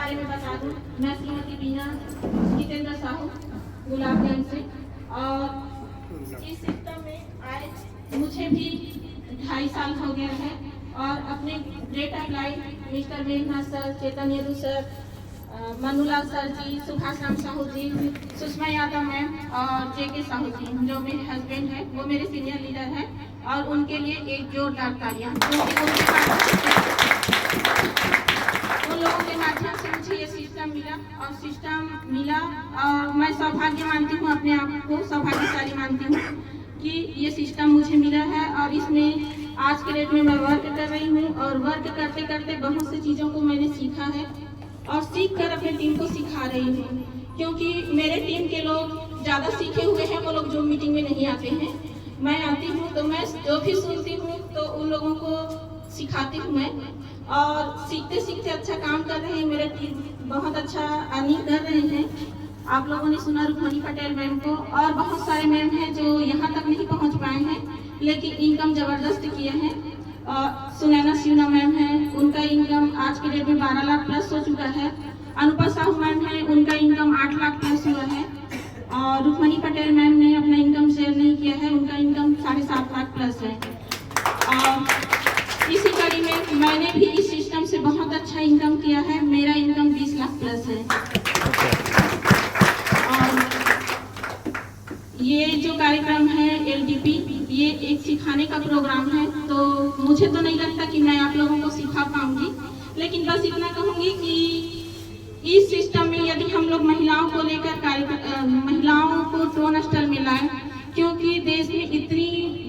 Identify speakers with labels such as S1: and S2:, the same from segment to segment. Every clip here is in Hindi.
S1: बारे में बता दूं, मैं श्रीमती बीना जितेंद्र साहू गुलाबगंज से, और इस सिस्टम में आए मुझे भी 2.5 साल हो गया है। और अपने ग्रेट अप्लाई mister Meghnath sir, Chetan Yadu sir, Manulal sir ji, Subhash Ram Sahu ji, Sushma Yadav ma'am और जेके साहू जी जो मेरे हस्बैंड हैं, वो मेरे सीनियर लीडर हैं, और उनके लिए एक जोरदार तालियां। उन लोगों के माध्यम से मुझे ये सिस्टम मिला और मैं सौभाग्य मानती हूँ, अपने आप को सौभाग्यशाली मानती हूँ कि ये सिस्टम मुझे मिला है। और इसमें आज के डेट में मैं वर्क कर रही हूँ, और वर्क करते करते बहुत सी चीज़ों को मैंने सीखा है और सीख कर अपने टीम को सिखा रही हूँ, क्योंकि मेरे टीम के लोग ज़्यादा सीखे हुए हैं, वो लोग जो मीटिंग में नहीं आते हैं। मैं आती हूँ तो मैं जो भी सुनती हूँ तो उन लोगों को सिखाती हूँ मैं, और सीखते सीखते अच्छा काम कर रहे हैं। मेरे टीम बहुत अच्छा अर्निंग कर रहे हैं। आप लोगों ने सुना रुक्मणी पटेल मैम को, और बहुत सारे मैम हैं जो यहाँ तक नहीं पहुँच पाए हैं लेकिन इनकम ज़बरदस्त किए हैं। सुनैना सिन्हा मैम है, उनका इनकम आज के डेट में 12 लाख प्लस हो चुका है। अनुपा साहू मैम है, उनका इनकम 8 लाख प्लस हुआ है। और रुक्मणी पटेल मैम ने अपना इनकम शेयर नहीं किया है, उनका इनकम 7.5 लाख प्लस है। और इसी कड़ी में मैंने भी इस सिस्टम से बहुत अच्छा इनकम किया है, मेरा इनकम 20 लाख प्लस है। और ये जो कार्यक्रम है LDP, ये एक सिखाने का प्रोग्राम है, तो मुझे तो नहीं लगता कि मैं आप लोगों को सिखा पाऊंगी, लेकिन बस इतना कहूंगी कि इस सिस्टम में यदि हम लोग महिलाओं को लेकर महिलाओं को ट्रोन स्तर में लाएं, क्योंकि देश में इतनी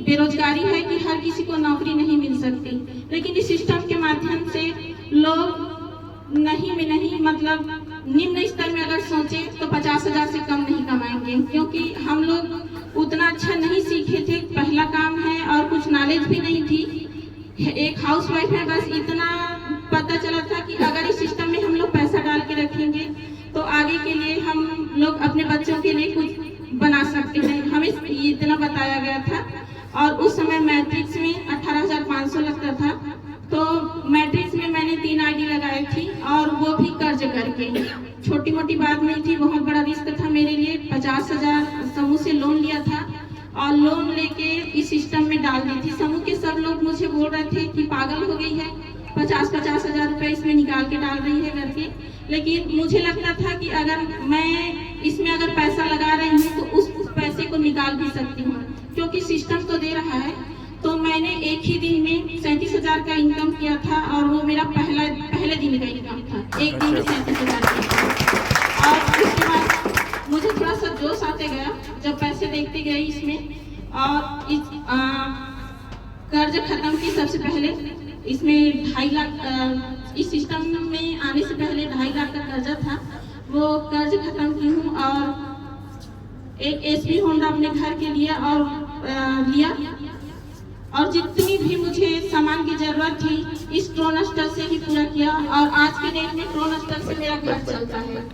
S1: बेरोजगारी है कि हर किसी को नौकरी नहीं मिल सकती, लेकिन इस सिस्टम के माध्यम से लोग नहीं मतलब निम्न स्तर में अगर सोचे तो 50,000 से कम नहीं कमाएंगे, क्योंकि हम लोग उतना अच्छा नहीं सीखे थे। पहला काम है और कुछ नॉलेज भी नहीं थी। एक हाउसवाइफ है, बस इतना पता चला था कि अगर इस सिस्टम में हम लोग पैसा डाल के रखेंगे तो आगे के लिए हम लोग अपने बच्चों के लिए कुछ बना सकते हैं, हमें इतना बताया गया था। और उस समय मैट्रिक्स में 18,500 लगता था, तो मैट्रिक्स में मैंने 3 ID लगाई थी, और वो भी कर्ज करके। छोटी मोटी बात नहीं थी, बहुत बड़ा रिस्क था मेरे लिए। 50,000 समूह से लोन लिया था, और लोन लेके इस सिस्टम में डाल दी थी। समूह के सब लोग मुझे बोल रहे थे कि पागल हो गई है, 50,000 रुपए इसमें निकाल के डाल रही है करके। लेकिन मुझे लगता था कि अगर मैं इसमें अगर पैसा लगा रही हूँ तो उस पैसे को निकाल भी सकती हूँ, क्योंकि सिस्टम तो दे रहा है। तो मैंने एक ही दिन में 37,000 का इनकम किया था, और वो मेरा पहले दिन का इनकम था, एक दिन में 37,000 का। और उसके बाद मुझे थोड़ा सा जोश आते गया जब पैसे देखते गए इसमें, और कर्ज खत्म की। सबसे पहले इसमें 2.5 लाख, इस सिस्टम में आने से पहले 2.5 लाख का कर्जा था, वो कर्ज खत्म की हूँ। और एक SP होंडा अपने घर के लिए और लिया, और जितनी भी मुझे सामान की जरूरत थी इस ट्रोन स्तर से ही पूरा किया। और आज के डेट में ट्रोन स्तर से मेरा घर चलता है।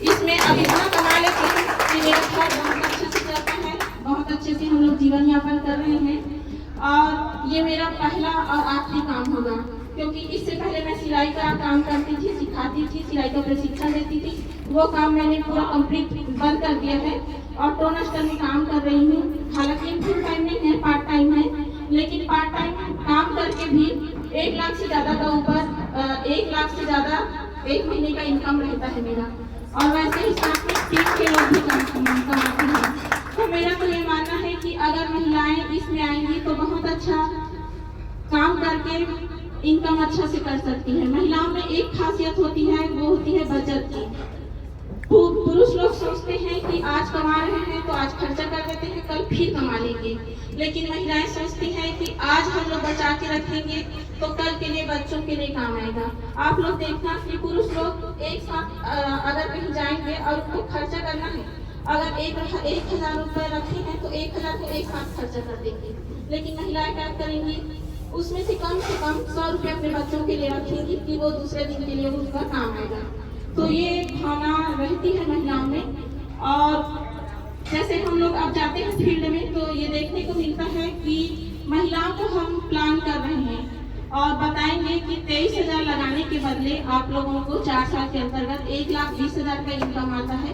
S1: इसमें अब इतना कमा लेते हैं कि मेरा घर बहुत अच्छे से चलता है, बहुत अच्छे से हम लोग जीवन यापन कर रहे हैं। और ये मेरा पहला और आखिरी काम होगा, क्योंकि इससे पहले मैं सिलाई का काम करती थी, सिखाती थी, सिलाई का प्रशिक्षण देती थी। वो काम मैंने पूरा कंप्लीट बंद कर दिया है, और ट्रोन स्तर में काम कर रही हूँ। हालांकि फुल टाइम नहीं है, पार्ट टाइम है, लेकिन पार्ट टाइम काम करके भी 1 लाख से ज़्यादा का ऊपर 1 लाख से ज़्यादा एक महीने का इनकम रहता है मेरा। और वैसे ही साथ में टीम के लोग भी कमाते हैं। तो मेरा तो ये मानना है कि अगर महिलाएं इसमें आएंगी तो बहुत अच्छा काम करके इनकम अच्छा से कर सकती है। महिलाओं में एक खासियत होती है, वो होती है बचत की। पुरुष लोग सोचते हैं कि आज कमा रहे हैं तो आज खर्चा कर देते हैं, कल फिर कमा लेंगे, लेकिन महिलाएं सोचती हैं कि आज हम लोग बचा के रखेंगे तो कल के लिए बच्चों के लिए काम आएगा। आप लोग देखना कि पुरुष लोग एक साथ अगर कहीं जाएंगे और उनको खर्चा करना है, अगर 1,000 रुपए रखे हैं तो 1,000 को एक साथ खर्चा कर देंगे, लेकिन महिलाएं क्या करेंगी, उसमें से कम 100 रुपए अपने बच्चों के लिए रखेंगी कि वो दूसरे दिन के लिए उनका काम आएगा। तो ये भावना रहती है महिलाओं में। और जैसे हम लोग अब जाते हैं फील्ड में तो ये देखने को मिलता है कि महिलाओं को हम प्लान कर रहे हैं, और बताएंगे कि 23,000 लगाने के बदले आप लोगों को 4 साल के अंतर्गत 1,20,000 का इनकम आता है।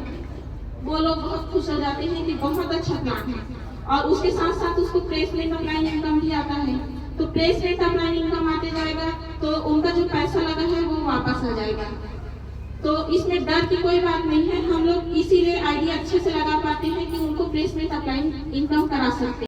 S1: वो लोग बहुत खुश हो जाते हैं कि बहुत अच्छा प्लान है। और उसके साथ साथ उसको प्लेसमेंट अपलाइन इनकम भी आता है। तो प्लेसमेंट अपलाइन इनकम आते जाएगा तो उनका जो पैसा लगा है वो वापस आ जाएगा। तो इसमें डर की कोई बात नहीं है। हम लोग इसीलिए आइडिया अच्छे से लगा पाते हैं कि उनको प्लेसमेंट अपलाइन इनकम करा सकते हैं।